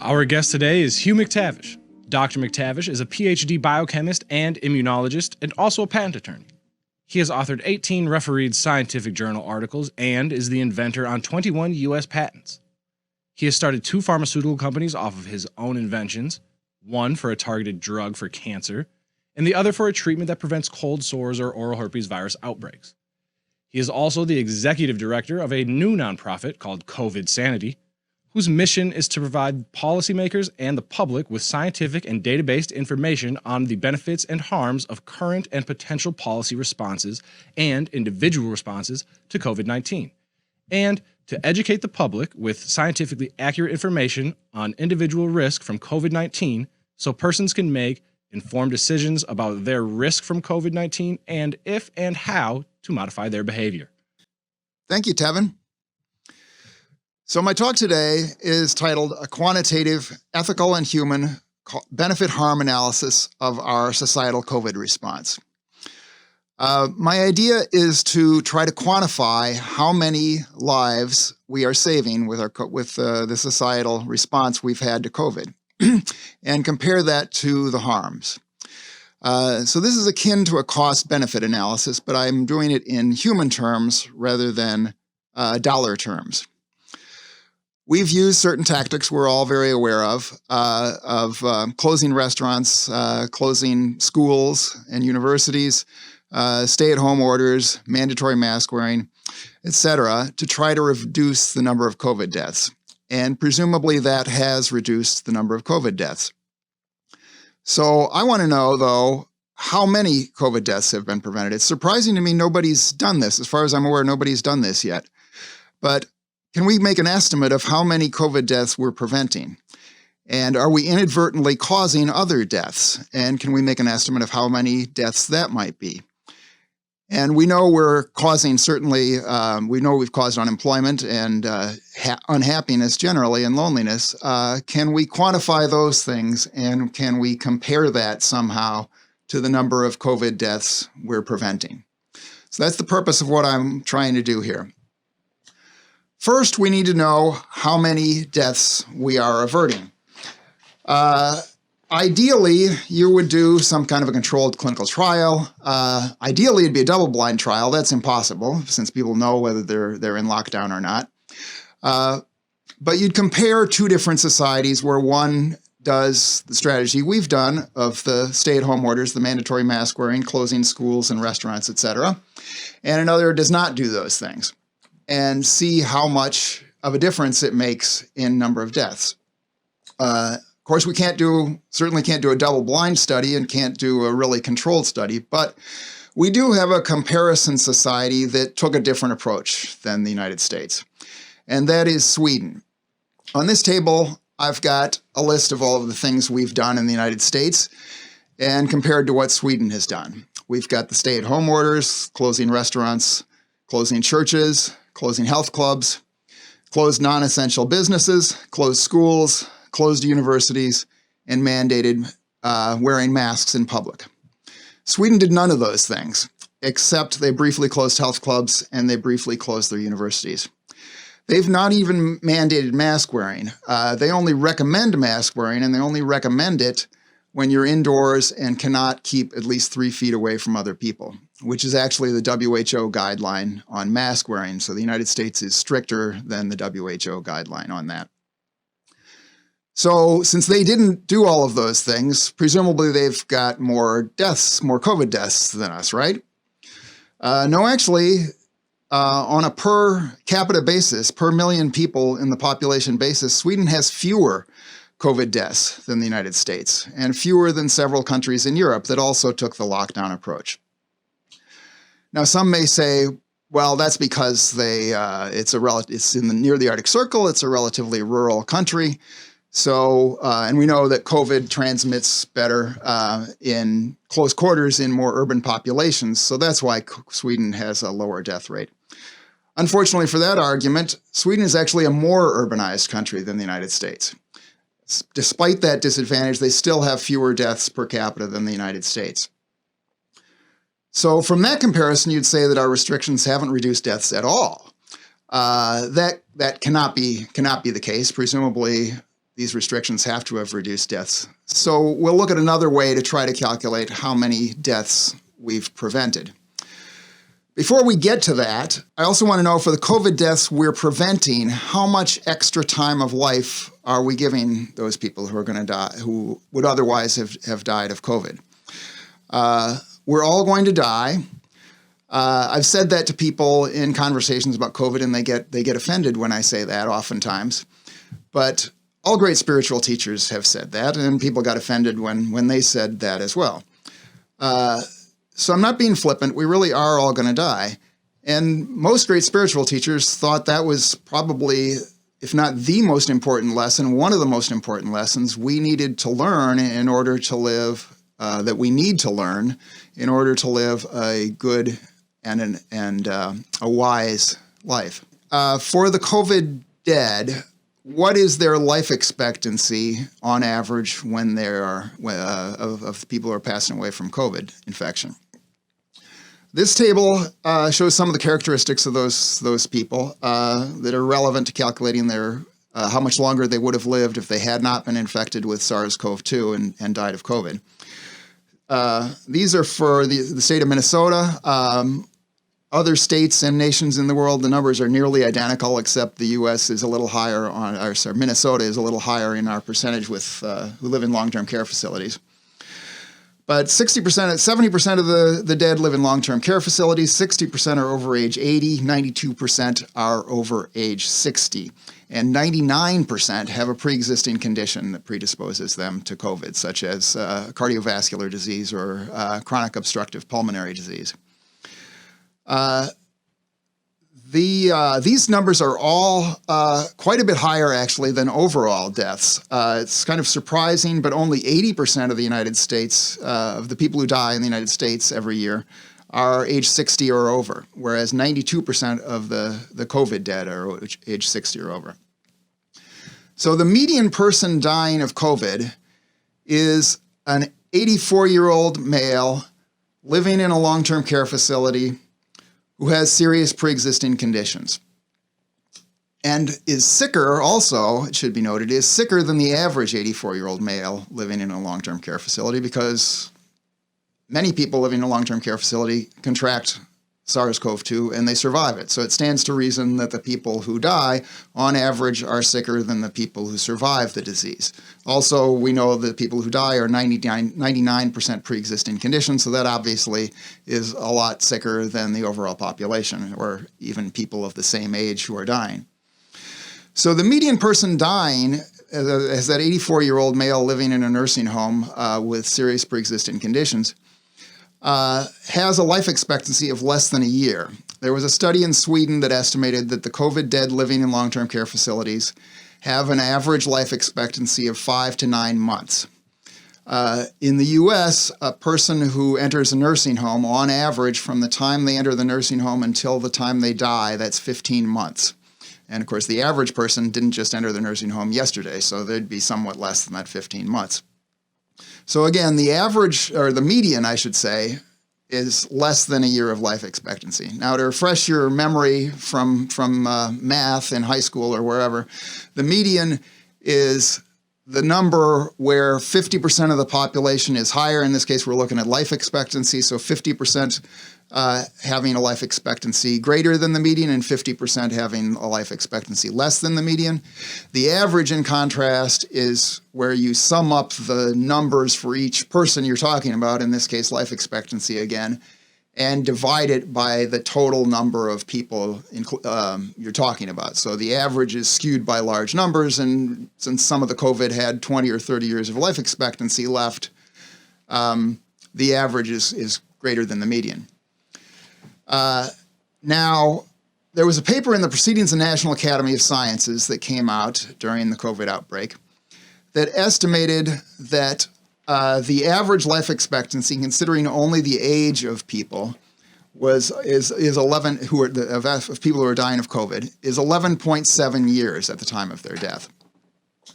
Our guest today is Hugh McTavish. Dr. McTavish is a Ph.D. biochemist and immunologist and also a patent attorney. He has authored 18 refereed scientific journal articles and is the inventor on 21 U.S. patents. He has started 2 pharmaceutical companies off of his own inventions, one for a targeted drug for cancer, and the other for a treatment that prevents cold sores or oral herpes virus outbreaks. He is also the executive director of a new nonprofit called Sanity, whose mission is to provide policymakers and the public with scientific and data-based information on the benefits and harms of current and potential policy responses and individual responses to COVID-19, and to educate the public with scientifically accurate information on individual risk from COVID-19 so persons can make informed decisions about their risk from COVID-19 and if and how to modify their behavior. Thank you, Tevin. So my talk today is titled A Quantitative, Ethical, and Human Benefit-Harm Analysis of Our Societal COVID Response. My idea is to try to quantify how many lives we are saving with the societal response we've had to COVID and compare that to the harms. So this is akin to a cost-benefit analysis, but I'm doing it in human terms rather than dollar terms. We've used certain tactics we're all very aware of closing restaurants, closing schools and universities, stay-at-home orders, mandatory mask wearing, etc., to try to reduce the number of COVID deaths. And presumably that has reduced the number of COVID deaths. So I want to know, though, how many COVID deaths have been prevented. It's surprising to me nobody's done this. As far as I'm aware, nobody's done this yet. But can we make an estimate of how many COVID deaths we're preventing? And are we inadvertently causing other deaths? And can we make an estimate of how many deaths that might be? And we know we're causing certainly, we know we've caused unemployment and unhappiness generally and loneliness. Can we quantify those things and can we compare that somehow to the number of COVID deaths we're preventing? So that's the purpose of what I'm trying to do here. First, we need to know how many deaths we are averting. Ideally, you would do some kind of a controlled clinical trial. Ideally, it'd be a double-blind trial. That's impossible since people know whether they're in lockdown or not. But you'd compare 2 different societies where one does the strategy we've done of the stay-at-home orders, the mandatory mask wearing, closing schools and restaurants, etc., and another does not do those things, and see how much of a difference it makes in number of deaths. Of course, we certainly can't do a double-blind study and can't do a really controlled study, but we do have a comparison society that took a different approach than the United States, and that is Sweden. On this table, I've got a list of all of the things we've done in the United States and compared to what Sweden has done. We've got the stay-at-home orders, closing restaurants, closing churches, closing health clubs, closed non-essential businesses, closed schools, closed universities, and mandated wearing masks in public. Sweden did none of those things, except they briefly closed health clubs and they briefly closed their universities. They've not even mandated mask wearing. They only recommend mask wearing, and they only recommend it when you're indoors and cannot keep at least 3 feet away from other people, which is actually the WHO guideline on mask wearing. So the United States is stricter than the WHO guideline on that. So since they didn't do all of those things, presumably they've got more deaths, more COVID deaths than us, right? No, actually, on a per capita basis, per million people in the population basis, Sweden has fewer COVID deaths than the United States, and fewer than several countries in Europe that also took the lockdown approach. Now, some may say, well, that's because it's near the Arctic Circle, it's a relatively rural country, so, and we know that COVID transmits better in close quarters in more urban populations, so that's why Sweden has a lower death rate. Unfortunately for that argument, Sweden is actually a more urbanized country than the United States. Despite that disadvantage, they still have fewer deaths per capita than the United States. So from that comparison, you'd say that our restrictions haven't reduced deaths at all. That cannot be the case. Presumably, these restrictions have to have reduced deaths. So we'll look at another way to try to calculate how many deaths we've prevented. Before we get to that, I also want to know, for the COVID deaths we're preventing, how much extra time of life are we giving those people who are going to die, who would otherwise have died of COVID? We're all going to die. I've said that to people in conversations about COVID, and they get offended when I say that oftentimes. But all great spiritual teachers have said that, and people got offended when they said that as well. So I'm not being flippant. We really are all going to die. And most great spiritual teachers thought that was probably, if not the most important lesson, one of the most important lessons we needed to learn in order to live, that we need to learn in order to live a good and a wise life. For the COVID dead, what is their life expectancy on average when they are of people who are passing away from COVID infection? This table shows some of the characteristics of those people that are relevant to calculating their how much longer they would have lived if they had not been infected with SARS-CoV-2 and died of COVID. These are for the state of Minnesota. Other states and nations in the world, the numbers are nearly identical, except the U.S. is a little higher Minnesota is a little higher in our percentage with who live in long-term care facilities. But 70% of the dead live in long-term care facilities, 60% are over age 80, 92% are over age 60, and 99% have a pre-existing condition that predisposes them to COVID, such as cardiovascular disease or chronic obstructive pulmonary disease. These numbers are all quite a bit higher, actually, than overall deaths. It's kind of surprising, but only 80% of the United States, of the people who die in the United States every year, are age 60 or over, whereas 92% of the COVID dead are age 60 or over. So the median person dying of COVID is an 84-year-old male living in a long-term care facility who has serious pre-existing conditions and is sicker also, it should be noted, is sicker than the average 84-year-old male living in a long-term care facility, because many people living in a long-term care facility contract SARS-CoV-2 and they survive it. So it stands to reason that the people who die, on average, are sicker than the people who survive the disease. Also, we know that people who die are 99% pre-existing conditions, so that obviously is a lot sicker than the overall population, or even people of the same age who are dying. So the median person dying, as that 84-year-old male living in a nursing home with serious pre-existing conditions, has a life expectancy of less than a year. There was a study in Sweden that estimated that the COVID dead living in long-term care facilities have an average life expectancy of 5 to 9 months. In the U.S., a person who enters a nursing home, on average, from the time they enter the nursing home until the time they die, that's 15 months. And of course, the average person didn't just enter the nursing home yesterday, so they'd be somewhat less than that 15 months. So again, the average, or the median, I should say, is less than a year of life expectancy. Now, to refresh your memory from math in high school or wherever, the median is the number where 50% of the population is higher. In this case, we're looking at life expectancy, so 50% having a life expectancy greater than the median and 50% having a life expectancy less than the median. The average, in contrast, is where you sum up the numbers for each person you're talking about, in this case life expectancy again, and divide it by the total number of people you're talking about. So the average is skewed by large numbers, and since some of the COVID had 20 or 30 years of life expectancy left, the average is greater than the median. Now, there was a paper in the Proceedings of the National Academy of Sciences that came out during the COVID outbreak that estimated that the average life expectancy, considering only the age of people, is 11 of people who are dying of COVID, is 11.7 years at the time of their death.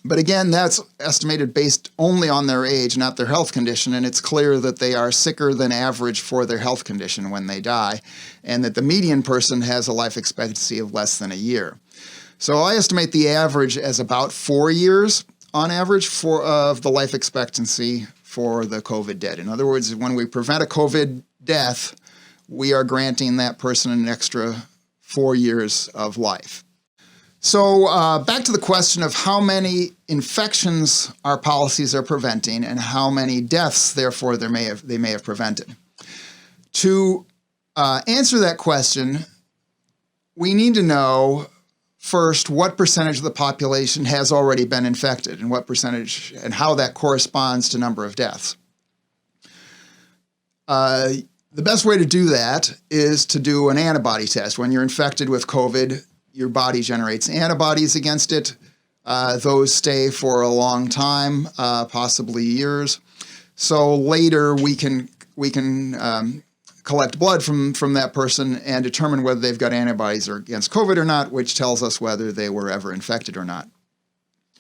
But again, that's estimated based only on their age, not their health condition, and it's clear that they are sicker than average for their health condition when they die, and that the median person has a life expectancy of less than a year. So I estimate the average as about 4 years. on average, of the life expectancy for the COVID dead. In other words, when we prevent a COVID death, we are granting that person an extra 4 years of life. So back to the question of how many infections our policies are preventing and how many deaths, therefore, they may have prevented. To answer that question, we need to know first what percentage of the population has already been infected and what percentage and how that corresponds to number of deaths. The best way to do that is to do an antibody test. When you're infected with COVID, your body generates antibodies against it. Those stay for a long time, possibly years. So later we can collect blood from that person and determine whether they've got antibodies against COVID or not, which tells us whether they were ever infected or not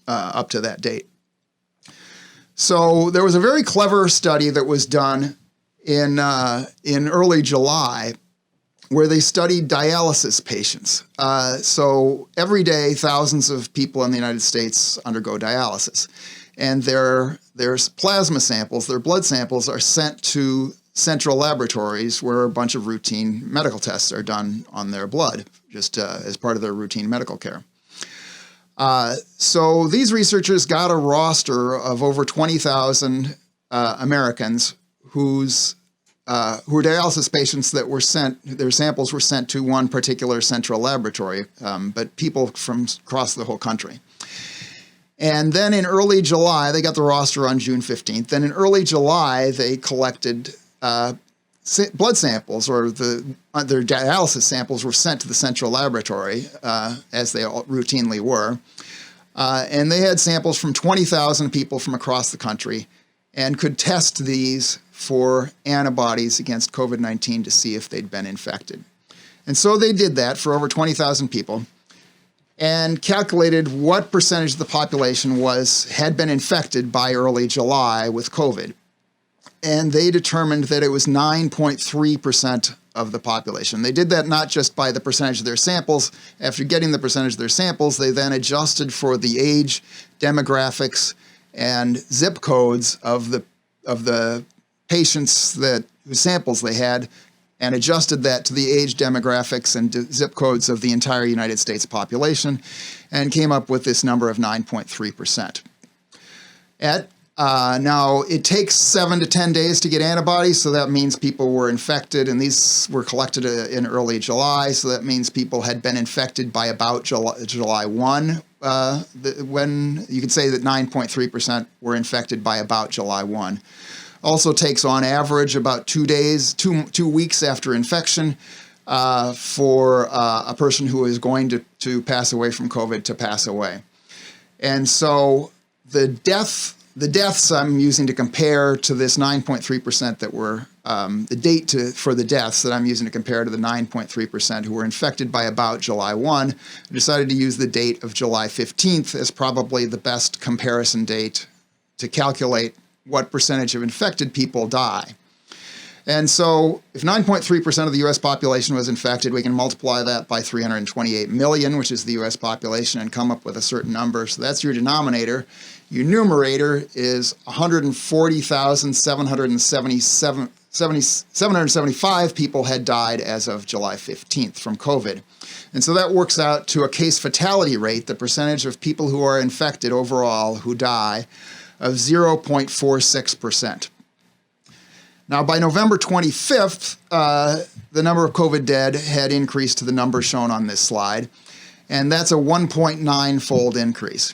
up to that date. So there was a very clever study that was done in early July where they studied dialysis patients. So every day, thousands of people in the United States undergo dialysis. And their plasma samples, their blood samples, are sent to central laboratories where a bunch of routine medical tests are done on their blood, just as part of their routine medical care. So these researchers got a roster of over 20,000 Americans who were dialysis patients that were sent, their samples were sent to one particular central laboratory, but people from across the whole country. And then in early July, they got the roster on June 15th. Then in early July, they collected blood samples, or their dialysis samples were sent to the central laboratory, as they all routinely were. And they had samples from 20,000 people from across the country and could test these for antibodies against COVID-19 to see if they'd been infected. And so they did that for over 20,000 people and calculated what percentage of the population had been infected by early July with COVID. And they determined that it was 9.3% of the population. They did that not just by the percentage of their samples. After getting the percentage of their samples, they then adjusted for the age, demographics, and zip codes of the patients whose samples they had, and adjusted that to the age, demographics, and zip codes of the entire United States population, and came up with this number of 9.3%. Now, it takes 7 to 10 days to get antibodies, so that means people were infected, and these were collected in early July, so that means people had been infected by about July 1, when you could say that 9.3% were infected by about July 1. Also takes on average about 2 weeks after infection for a person who is going to pass away from COVID to pass away. And so the deaths I'm using to compare to this 9.3% that were, the date for the deaths that I'm using to compare to the 9.3% who were infected by about July 1, I decided to use the date of July 15th as probably the best comparison date to calculate what percentage of infected people die. And so if 9.3% of the U.S. population was infected, we can multiply that by 328 million, which is the U.S. population, and come up with a certain number. So that's your denominator. Your numerator is 140,775 people had died as of July 15th from COVID. And so that works out to a case fatality rate, the percentage of people who are infected overall who die, of 0.46%. Now, by November 25th, the number of COVID dead had increased to the number shown on this slide, and that's a 1.9-fold increase.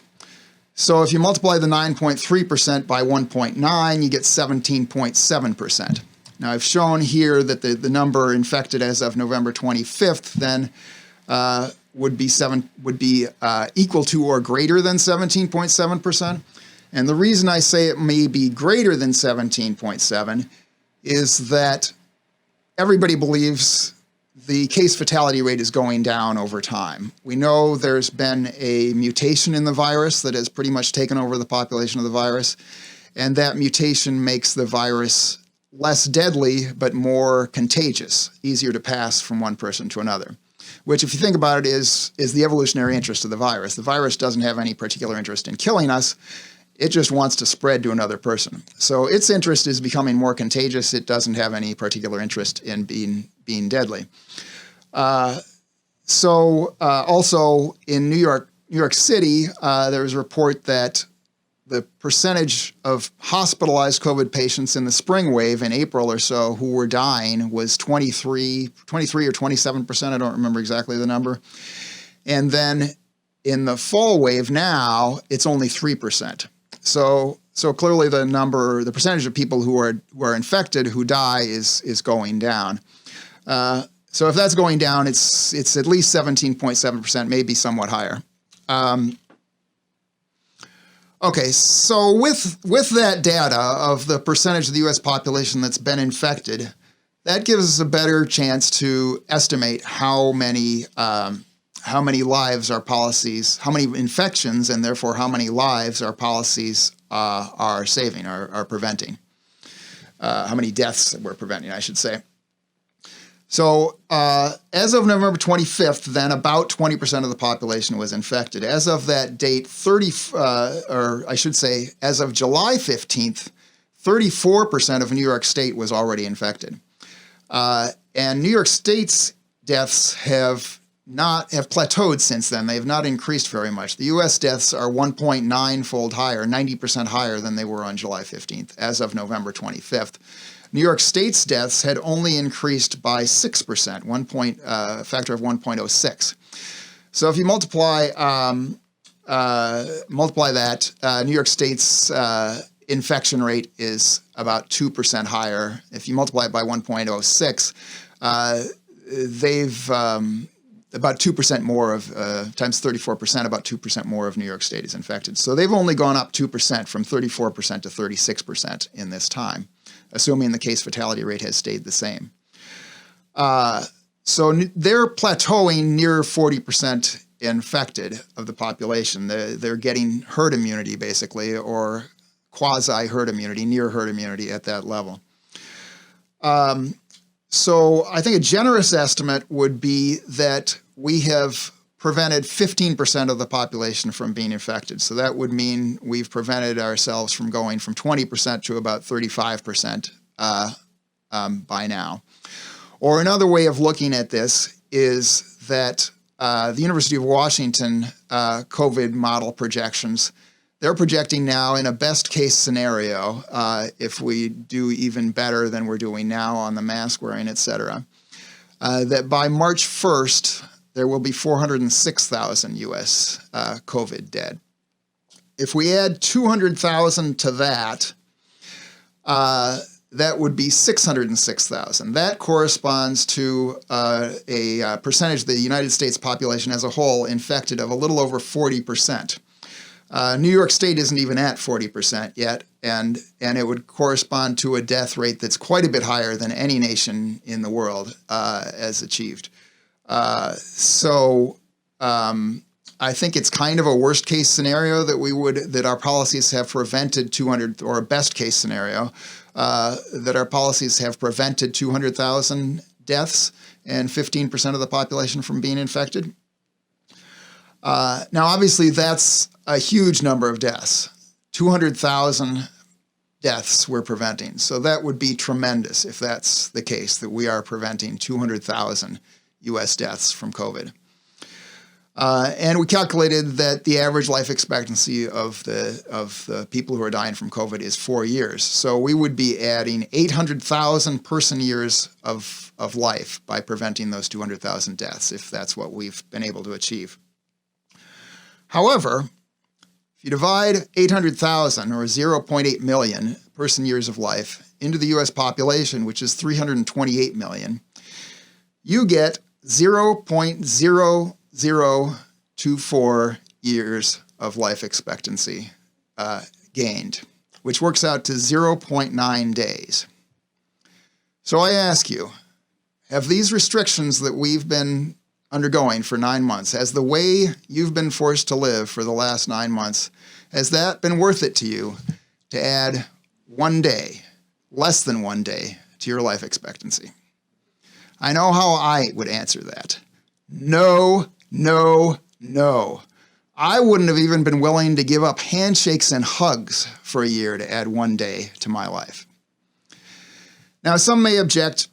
So if you multiply the 9.3% by 1.9, you get 17.7%. Now, I've shown here that the number infected as of November 25th then would be equal to or greater than 17.7%. And the reason I say it may be greater than 17.7 is that everybody believes the case fatality rate is going down over time. We know there's been a mutation in the virus that has pretty much taken over the population of the virus, and that mutation makes the virus less deadly but more contagious, easier to pass from one person to another, which, if you think about it, is the evolutionary interest of the virus. The virus doesn't have any particular interest in killing us, It just wants to spread to another person. So its interest is becoming more contagious. It doesn't have any particular interest in being deadly. Also in New York City, there was a report that the percentage of hospitalized COVID patients in the spring wave in April or so who were dying was 23 or 27%. I don't remember exactly the number. And then in the fall wave now, it's only 3%. So clearly the percentage of people who are infected who die is going down. So if that's going down, it's at least 17.7%, maybe somewhat higher. Okay, so with that data of the percentage of the U.S. population that's been infected, that gives us a better chance to estimate how many lives our policies, how many infections, and therefore how many lives our policies are saving, are preventing. How many deaths we're preventing, I should say. So as of November 25th, then about 20% of the population was infected. As of that date, as of July 15th, 34% of New York State was already infected. And New York State's deaths have plateaued since then. They have not increased very much. The U.S. deaths are 1.9-fold higher, 90% higher than they were on July 15th, as of November 25th. New York State's deaths had only increased by 6%, factor of 1.06. So if you multiply that, New York State's infection rate is about 2% higher. If you multiply it by 1.06, they've about 2% more of, times 34%, about 2% more of New York State is infected. So they've only gone up 2% from 34% to 36% in this time, assuming the case fatality rate has stayed the same. So they're plateauing near 40% infected of the population. They're getting herd immunity, basically, or quasi-herd immunity, near herd immunity at that level. So I think a generous estimate would be that we have prevented 15% of the population from being infected. So that would mean we've prevented ourselves from going from 20% to about 35% by now. Or another way of looking at this is that the University of Washington COVID model projections, they're projecting now in a best case scenario, if we do even better than we're doing now on the mask wearing, et cetera, that by March 1st, there will be 406,000 U.S. COVID dead. If we add 200,000 to that, that would be 606,000. That corresponds to a percentage of the United States population as a whole infected of a little over 40%. New York State isn't even at 40% yet, and it would correspond to a death rate that's quite a bit higher than any nation in the world has achieved. I think it's kind of a worst case scenario that our policies have prevented 200, or a best case scenario, that our policies have prevented 200,000 deaths and 15% of the population from being infected. Now, obviously, that's a huge number of deaths. 200,000 deaths we're preventing. So that would be tremendous if that's the case, that we are preventing 200,000 U.S. deaths from COVID. And we calculated that the average life expectancy of the people who are dying from COVID is 4 years. So we would be adding 800,000 person years of life by preventing those 200,000 deaths, if that's what we've been able to achieve. However, if you divide 800,000, or 0.8 million person years of life, into the U.S. population, which is 328 million, you get 0.0024 years of life expectancy gained, which works out to 0.9 days. So I ask you, have these restrictions that we've been undergoing for 9 months, has the way you've been forced to live for the last 9 months, has that been worth it to you to add 1 day, less than 1 day, to your life expectancy? I know how I would answer that. No, no, no. I wouldn't have even been willing to give up handshakes and hugs for a year to add one day to my life. Now, some may object,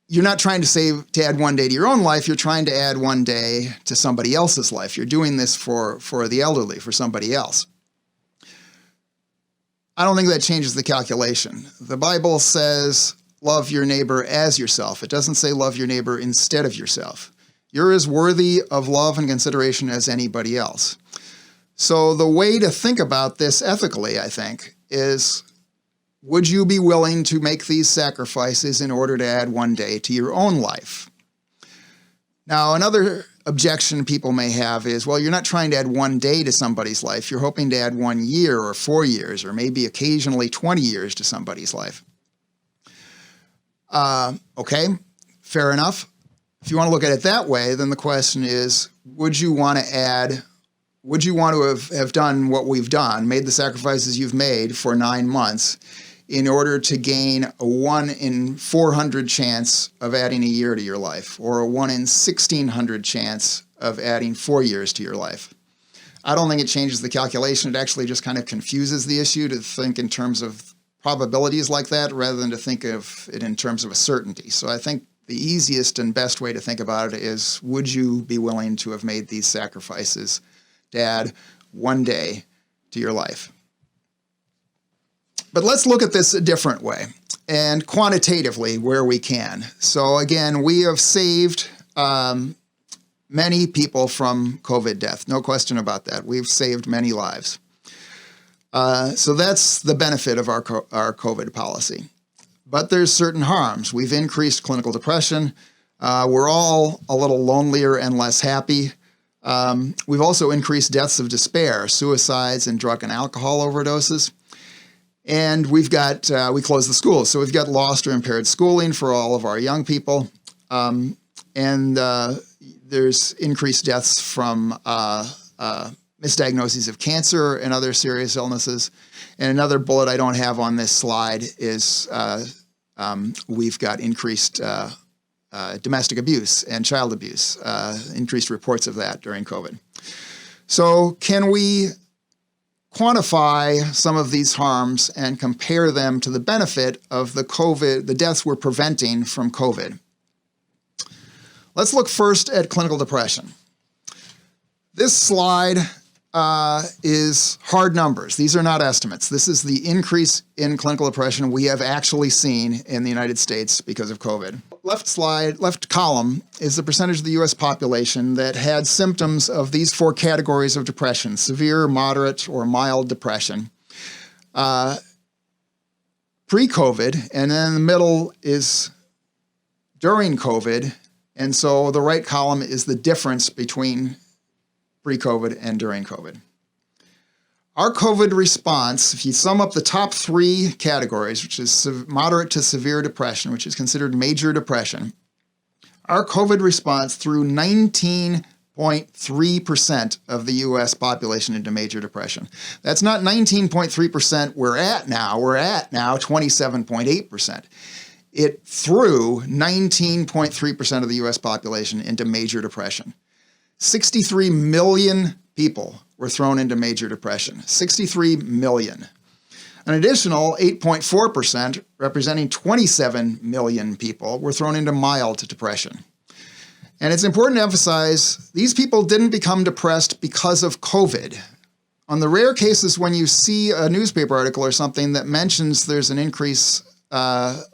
you're not trying to add one day to your own life, you're trying to add one day to somebody else's life. You're doing this for the elderly, for somebody else. I don't think that changes the calculation. The Bible says, love your neighbor as yourself. It doesn't say love your neighbor instead of yourself. You're as worthy of love and consideration as anybody else. So the way to think about this ethically, I think, is would you be willing to make these sacrifices in order to add one day to your own life? Now, another objection people may have is, well, you're not trying to add one day to somebody's life. You're hoping to add 1 year or 4 years or maybe occasionally 20 years to somebody's life. Okay, fair enough. If you want to look at it that way, then the question is, would you want to have done what we've done, made the sacrifices you've made for 9 months in order to gain a 1 in 400 chance of adding a year to your life, or a 1 in 1,600 chance of adding 4 years to your life? I don't think it changes the calculation. It actually just kind of confuses the issue to think in terms of probabilities like that rather than to think of it in terms of a certainty. So I think the easiest and best way to think about it is, would you be willing to have made these sacrifices to add 1 day to your life? But let's look at this a different way and quantitatively where we can. So again, we have saved many people from COVID death. No question about that. We've saved many lives. So that's the benefit of our COVID policy. But there's certain harms. We've increased clinical depression. We're all a little lonelier and less happy. We've also increased deaths of despair, suicides, and drug and alcohol overdoses. And we closed the schools. So we've got lost or impaired schooling for all of our young people. And there's increased deaths from misdiagnoses of cancer and other serious illnesses. And another bullet I don't have on this slide is we've got increased domestic abuse and child abuse, increased reports of that during COVID. So can we quantify some of these harms and compare them to the benefit of the deaths we're preventing from COVID? Let's look first at clinical depression. This slide is hard numbers. These are not estimates. This is the increase in clinical depression we have actually seen in the United States because of COVID. Left column is the percentage of the U.S. population that had symptoms of these 4 categories of depression: severe, moderate, or mild depression pre-COVID, and then the middle is during COVID, and so the right column is the difference between pre-COVID and during COVID. Our COVID response, if you sum up the top 3 categories, which is moderate to severe depression, which is considered major depression, our COVID response threw 19.3% of the U.S. population into major depression. That's not 19.3% we're at now 27.8%. It threw 19.3% of the U.S. population into major depression. 63 million people were thrown into major depression. 63 million. An additional 8.4%, representing 27 million people, were thrown into mild depression. And it's important to emphasize, these people didn't become depressed because of COVID. On the rare cases when you see a newspaper article or something that mentions there's an increase of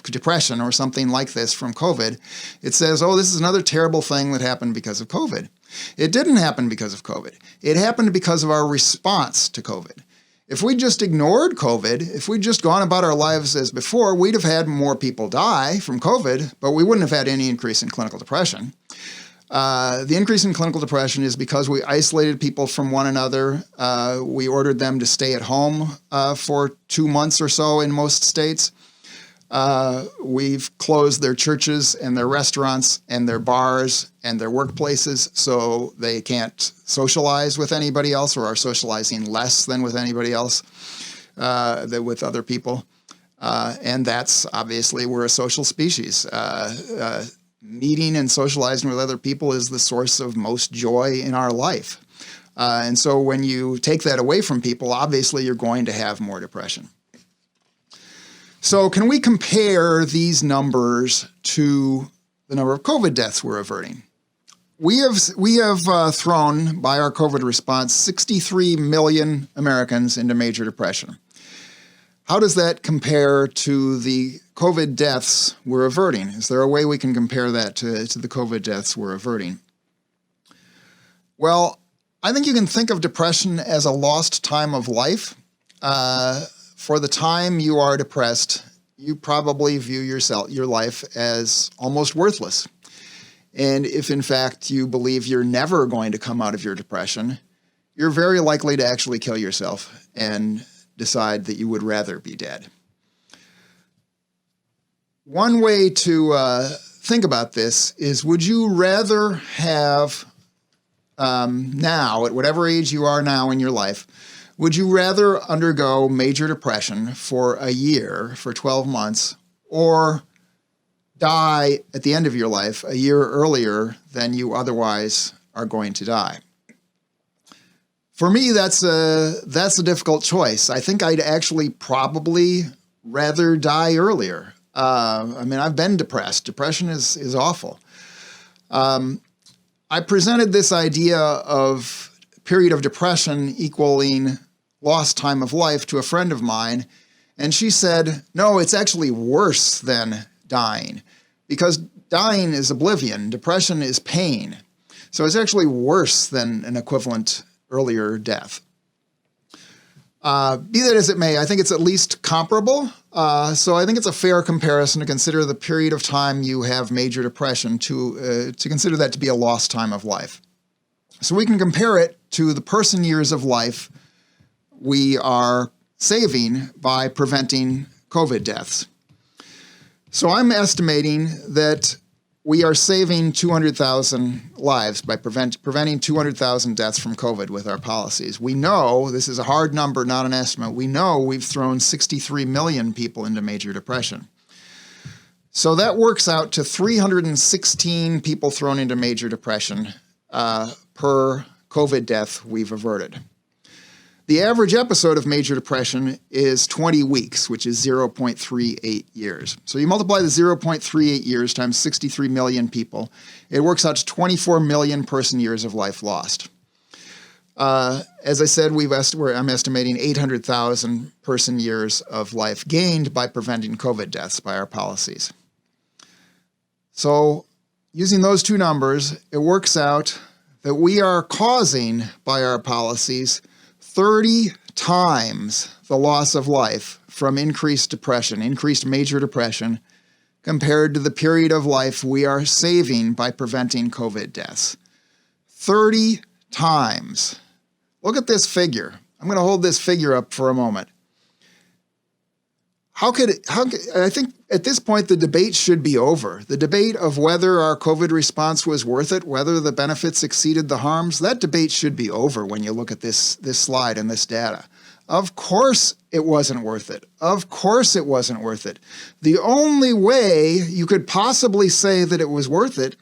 depression or something like this from COVID, it says, oh, this is another terrible thing that happened because of COVID. It didn't happen because of COVID. It happened because of our response to COVID. If we just ignored COVID, if we'd just gone about our lives as before, we'd have had more people die from COVID, but we wouldn't have had any increase in clinical depression. The increase in clinical depression is because we isolated people from one another. We ordered them to stay at home for 2 months or so in most states. We've closed their churches and their restaurants and their bars and their workplaces so they can't socialize with anybody else, or are socializing less than with anybody else, than with other people. And that's obviously, we're a social species. meeting and socializing with other people is the source of most joy in our life. And so when you take that away from people, obviously you're going to have more depression. So can we compare these numbers to the number of COVID deaths we're averting? We have thrown, by our COVID response, 63 million Americans into major depression. How does that compare to the COVID deaths we're averting? Is there a way we can compare that to the COVID deaths we're averting? Well, I think you can think of depression as a lost time of life. For the time you are depressed, you probably view your life as almost worthless. And if in fact you believe you're never going to come out of your depression, you're very likely to actually kill yourself and decide that you would rather be dead. One way to think about this is, would you rather have now, at whatever age you are now in your life, would you rather undergo major depression for a year, for 12 months, or die at the end of your life a year earlier than you otherwise are going to die? For me, that's a difficult choice. I think I'd actually probably rather die earlier. I mean, I've been depressed. Depression is awful. I presented this idea of period of depression equaling lost time of life to a friend of mine, and she said, no, it's actually worse than dying, because dying is oblivion, depression is pain. So it's actually worse than an equivalent earlier death. Be that as it may, I think it's at least comparable. So I think it's a fair comparison to consider the period of time you have major depression to consider that to be a lost time of life. So we can compare it to the person years of life we are saving by preventing COVID deaths. So I'm estimating that we are saving 200,000 lives by preventing 200,000 deaths from COVID with our policies. We know, this is a hard number, not an estimate, we know we've thrown 63 million people into major depression. So that works out to 316 people thrown into major depression per COVID death we've averted. The average episode of major depression is 20 weeks, which is 0.38 years. So you multiply the 0.38 years times 63 million people, it works out to 24 million person years of life lost. As I said, I'm estimating 800,000 person years of life gained by preventing COVID deaths by our policies. So using those two numbers, it works out that we are causing, by our policies, 30 times the loss of life from increased depression, increased major depression, compared to the period of life we are saving by preventing COVID deaths. 30 times. Look at this figure. I'm going to hold this figure up for a moment. I think at this point the debate should be over. The debate of whether our COVID response was worth it, whether the benefits exceeded the harms, that debate should be over when you look at this slide and this data. Of course it wasn't worth it. Of course it wasn't worth it. The only way you could possibly say that it was worth it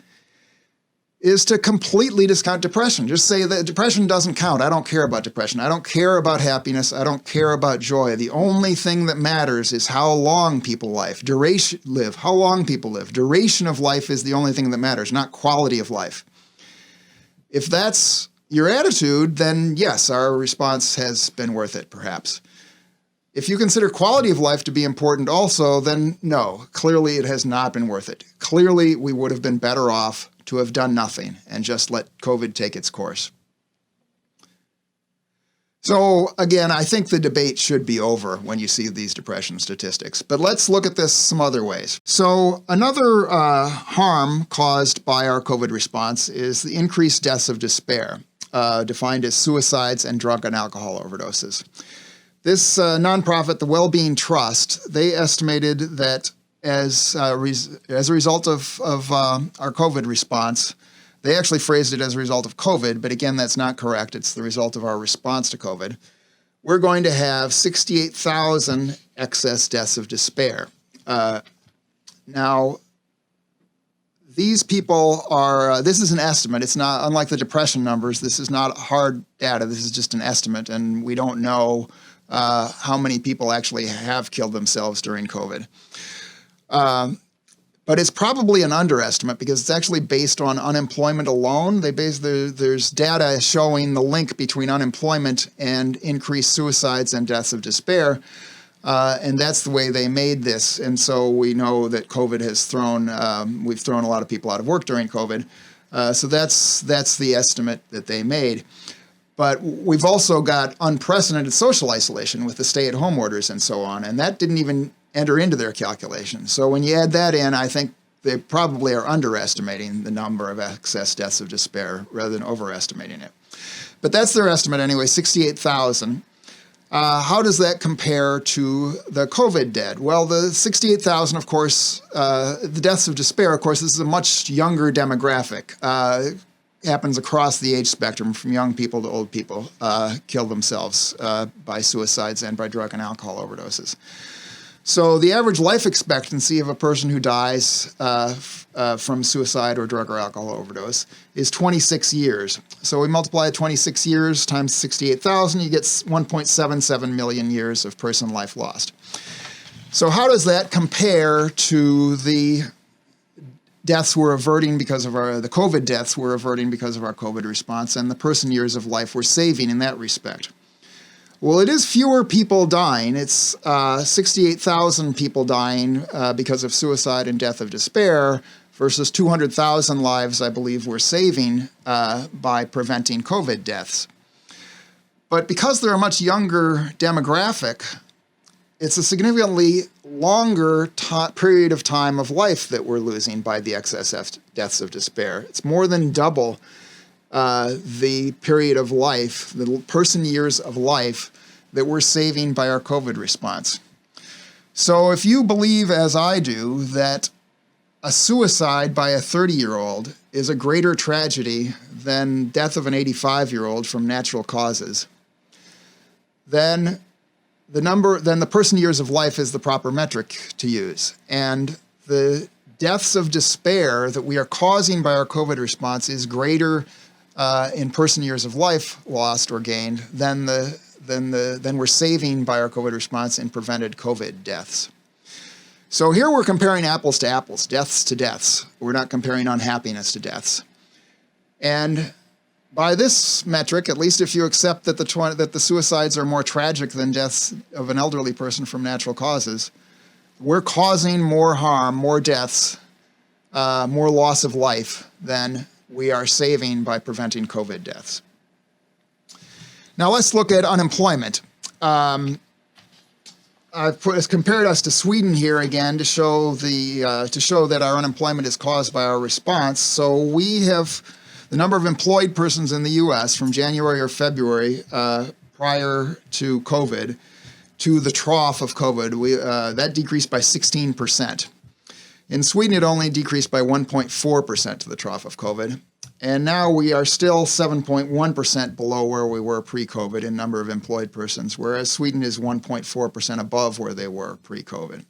is to completely discount depression. Just say that depression doesn't count. I don't care about depression. I don't care about happiness. I don't care about joy. The only thing that matters is how long people live, how long people live. Duration of life is the only thing that matters, not quality of life. If that's your attitude, then yes, our response has been worth it, perhaps. If you consider quality of life to be important also, then no, clearly it has not been worth it. Clearly we would have been better off to have done nothing and just let COVID take its course. So again, I think the debate should be over when you see these depression statistics, but let's look at this some other ways. So another harm caused by our COVID response is the increased deaths of despair, defined as suicides and drug and alcohol overdoses. This nonprofit, the Wellbeing Trust, they estimated that as a result of our COVID response, they actually phrased it as a result of COVID, but again, that's not correct. It's the result of our response to COVID. We're going to have 68,000 excess deaths of despair. Now, these people are, this is an estimate. It's not, unlike the depression numbers, this is not hard data. This is just an estimate, and we don't know how many people actually have killed themselves during COVID. But it's probably an underestimate because it's actually based on unemployment alone. There's data showing the link between unemployment and increased suicides and deaths of despair. And that's the way they made this. And so we know that COVID has we've thrown a lot of people out of work during COVID. So that's the estimate that they made. But we've also got unprecedented social isolation with the stay-at-home orders and so on. And that didn't even enter into their calculation. So when you add that in, I think they probably are underestimating the number of excess deaths of despair rather than overestimating it. But that's their estimate anyway, 68,000. How does that compare to the COVID dead? Well, the 68,000, of course, the deaths of despair, of course, this is a much younger demographic. Happens across the age spectrum, from young people to old people, kill themselves by suicides and by drug and alcohol overdoses. So the average life expectancy of a person who dies from suicide or drug or alcohol overdose is 26 years. So we multiply 26 years times 68,000, you get 1.77 million years of person life lost. So how does that compare to the deaths we're averting because of the COVID deaths we're averting because of our COVID response, and the person years of life we're saving in that respect? Well, it is fewer people dying. It's 68,000 people dying because of suicide and death of despair versus 200,000 lives, I believe, we're saving by preventing COVID deaths. But because they're a much younger demographic, it's a significantly longer period of time of life that we're losing by the excess deaths of despair. It's more than double the period of life, the person years of life that we're saving by our COVID response. So if you believe, as I do, that a suicide by a 30-year-old is a greater tragedy than death of an 85-year-old from natural causes, then the person years of life is the proper metric to use. And the deaths of despair that we are causing by our COVID response is greater in person years of life lost or gained than we're saving by our COVID response in prevented COVID deaths. So here we're comparing apples to apples, deaths to deaths. We're not comparing unhappiness to deaths. And by this metric, at least if you accept that the suicides are more tragic than deaths of an elderly person from natural causes, we're causing more harm, more deaths, more loss of life than we are saving by preventing COVID deaths. Now let's look at unemployment. I've compared us to Sweden here again to show that our unemployment is caused by our response. So we have the number of employed persons in the U.S. from January or February prior to COVID to the trough of COVID. That decreased by 16%. In Sweden, it only decreased by 1.4% to the trough of COVID. And now we are still 7.1% below where we were pre-COVID in number of employed persons, whereas Sweden is 1.4% above where they were pre-COVID.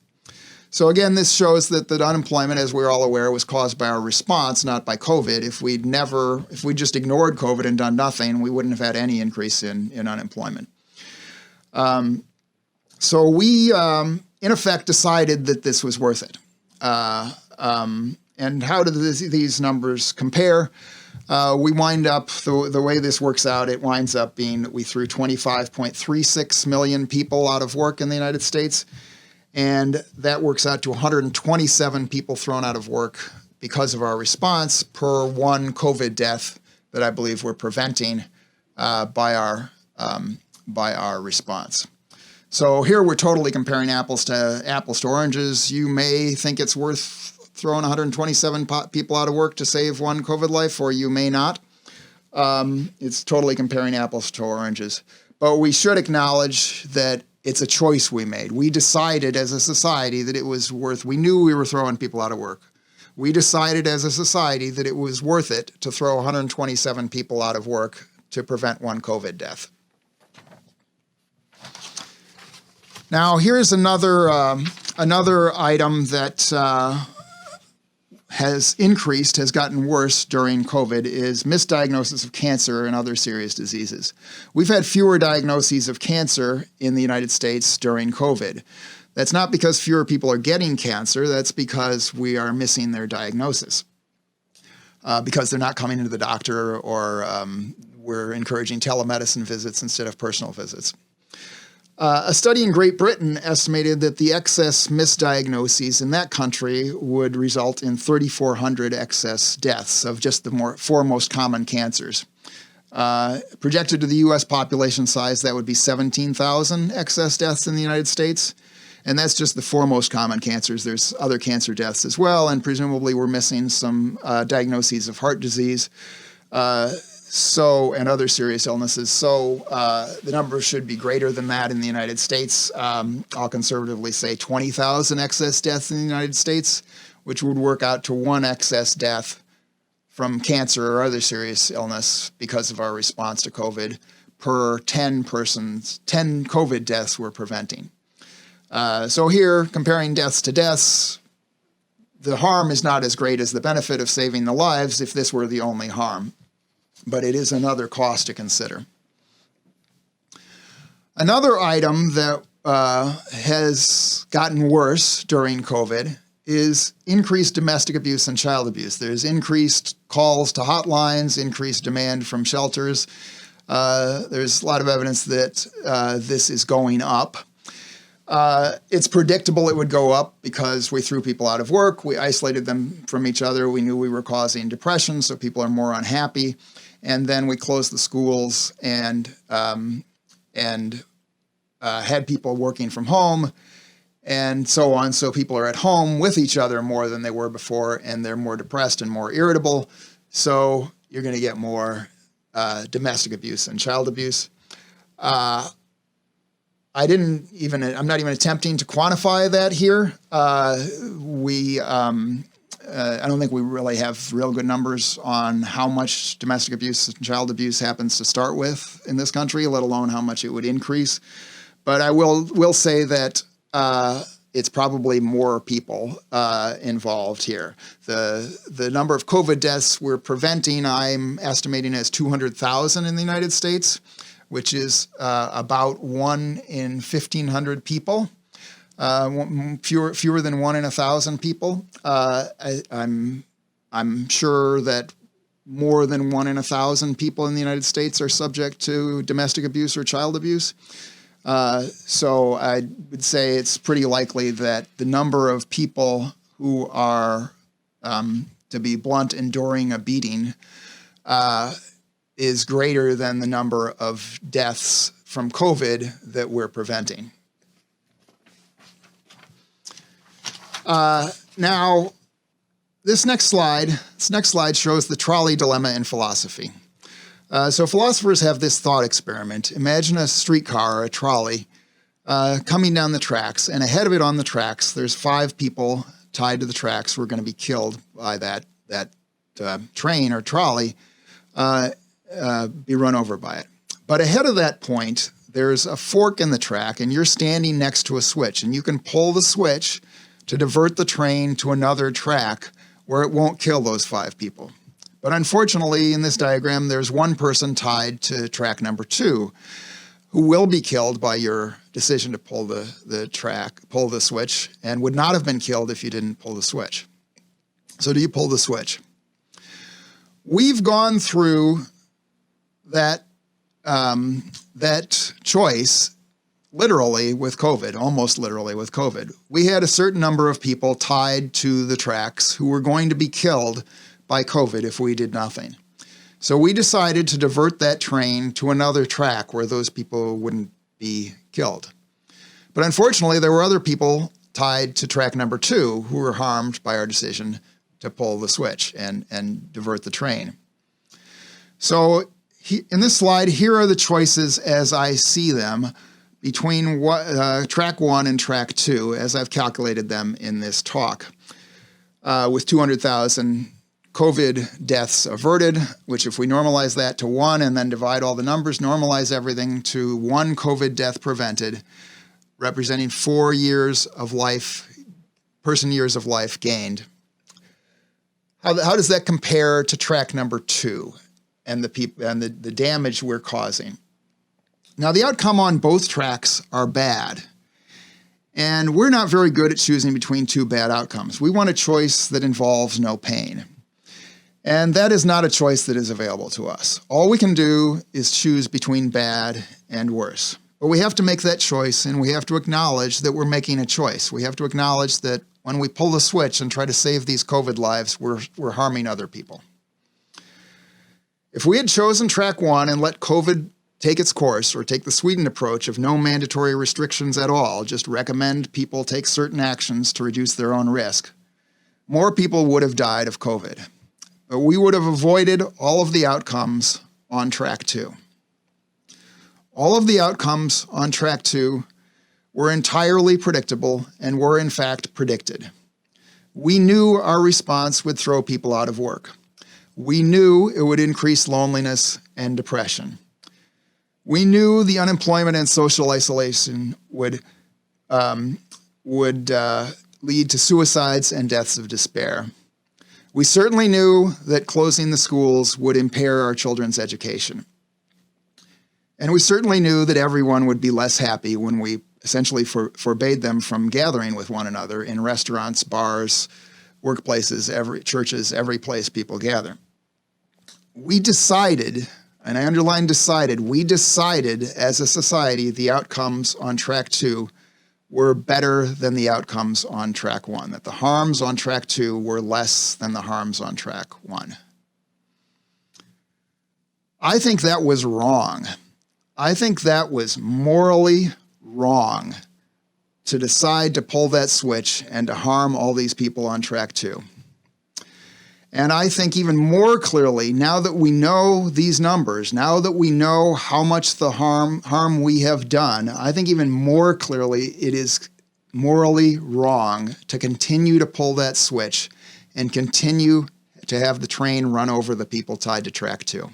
So again, this shows that the unemployment, as we're all aware, was caused by our response, not by COVID. If we just ignored COVID and done nothing, we wouldn't have had any increase in unemployment. So we, in effect, decided that this was worth it. And how do these numbers compare? We wind up, the way this works out, it winds up being that we threw 25.36 million people out of work in the United States, and that works out to 127 people thrown out of work because of our response per one COVID death that I believe we're preventing by our response. So here we're totally comparing apples to oranges. You may think it's worth throwing 127 people out of work to save one COVID life, or you may not. It's totally comparing apples to oranges. But we should acknowledge that it's a choice we made. We decided as a society that it was we knew we were throwing people out of work. We decided as a society that it was worth it to throw 127 people out of work to prevent one COVID death. Now, here's another item that has increased, has gotten worse during COVID is misdiagnosis of cancer and other serious diseases. We've had fewer diagnoses of cancer in the United States during COVID. That's not because fewer people are getting cancer, that's because we are missing their diagnosis. Because they're not coming into the doctor, or we're encouraging telemedicine visits instead of personal visits. A study in Great Britain estimated that the excess misdiagnoses in that country would result in 3,400 excess deaths of just the four most common cancers. Projected to the U.S. population size, that would be 17,000 excess deaths in the United States. And that's just the four most common cancers. There's other cancer deaths as well, and presumably we're missing some diagnoses of heart disease and other serious illnesses. So the number should be greater than that in the United States. I'll conservatively say 20,000 excess deaths in the United States, which would work out to one excess death from cancer or other serious illness because of our response to COVID per 10 COVID deaths we're preventing. So here, comparing deaths to deaths, the harm is not as great as the benefit of saving the lives if this were the only harm, but it is another cost to consider. Another item that has gotten worse during COVID is increased domestic abuse and child abuse. There's increased calls to hotlines, increased demand from shelters. There's a lot of evidence that this is going up. It's predictable it would go up because we threw people out of work. We isolated them from each other. We knew we were causing depression, so people are more unhappy. And then we closed the schools and had people working from home and so on. So people are at home with each other more than they were before, and they're more depressed and more irritable. So you're going to get more domestic abuse and child abuse. I'm not even attempting to quantify that here. I don't think we really have real good numbers on how much domestic abuse and child abuse happens to start with in this country, let alone how much it would increase. But I will say that it's probably more people involved here. The number of COVID deaths we're preventing, I'm estimating as 200,000 in the United States, which is about 1 in 1,500 people, fewer than 1 in 1,000 people. I'm sure that more than 1 in 1,000 people in the United States are subject to domestic abuse or child abuse. So I would say it's pretty likely that the number of people who are, to be blunt, enduring a beating is greater than the number of deaths from COVID that we're preventing. Now, this next slide shows the trolley dilemma in philosophy. So philosophers have this thought experiment. Imagine a streetcar or a trolley coming down the tracks, and ahead of it on the tracks, there's 5 people tied to the tracks who are going to be killed by that train or trolley, be run over by it. But ahead of that point, there's a fork in the track, and you're standing next to a switch, and you can pull the switch to divert the train to another track where it won't kill those 5 people. But unfortunately, in this diagram, there's one person tied to track number 2 who will be killed by your decision to pull the switch, and would not have been killed if you didn't pull the switch. So do you pull the switch? We've gone through that choice literally with COVID, almost literally with COVID. We had a certain number of people tied to the tracks who were going to be killed by COVID if we did nothing. So we decided to divert that train to another track where those people wouldn't be killed. But unfortunately, there were other people tied to track number 2 who were harmed by our decision to pull the switch and divert the train. So in this slide, here are the choices as I see them between track 1 and track 2, as I've calculated them in this talk, with 200,000 COVID deaths averted, which if we normalize that to 1 and then divide all the numbers, normalize everything to 1 COVID death prevented, representing 4 years of life, person years of life gained. How does that compare to track number 2 and the damage we're causing? Now, the outcome on both tracks are bad. And we're not very good at choosing between two bad outcomes. We want a choice that involves no pain. And that is not a choice that is available to us. All we can do is choose between bad and worse. But we have to make that choice, and we have to acknowledge that we're making a choice. We have to acknowledge that when we pull the switch and try to save these COVID lives, we're harming other people. If we had chosen track 1 and let COVID take its course, or take the Sweden approach of no mandatory restrictions at all, just recommend people take certain actions to reduce their own risk, more people would have died of COVID. But we would have avoided all of the outcomes on track 2. All of the outcomes on track 2 were entirely predictable and were in fact predicted. We knew our response would throw people out of work. We knew it would increase loneliness and depression. We knew the unemployment and social isolation would lead to suicides and deaths of despair. We certainly knew that closing the schools would impair our children's education. And we certainly knew that everyone would be less happy when we essentially forbade them from gathering with one another in restaurants, bars, workplaces, churches, every place people gather. We decided, and I underline decided, we decided as a society the outcomes on track 2 were better than the outcomes on track 1, that the harms on track 2 were less than the harms on track 1. I think that was wrong. I think that was morally wrong to decide to pull that switch and to harm all these people on track 2. And I think even more clearly, now that we know these numbers, now that we know how much the harm we have done, I think even more clearly it is morally wrong to continue to pull that switch and continue to have the train run over the people tied to track 2.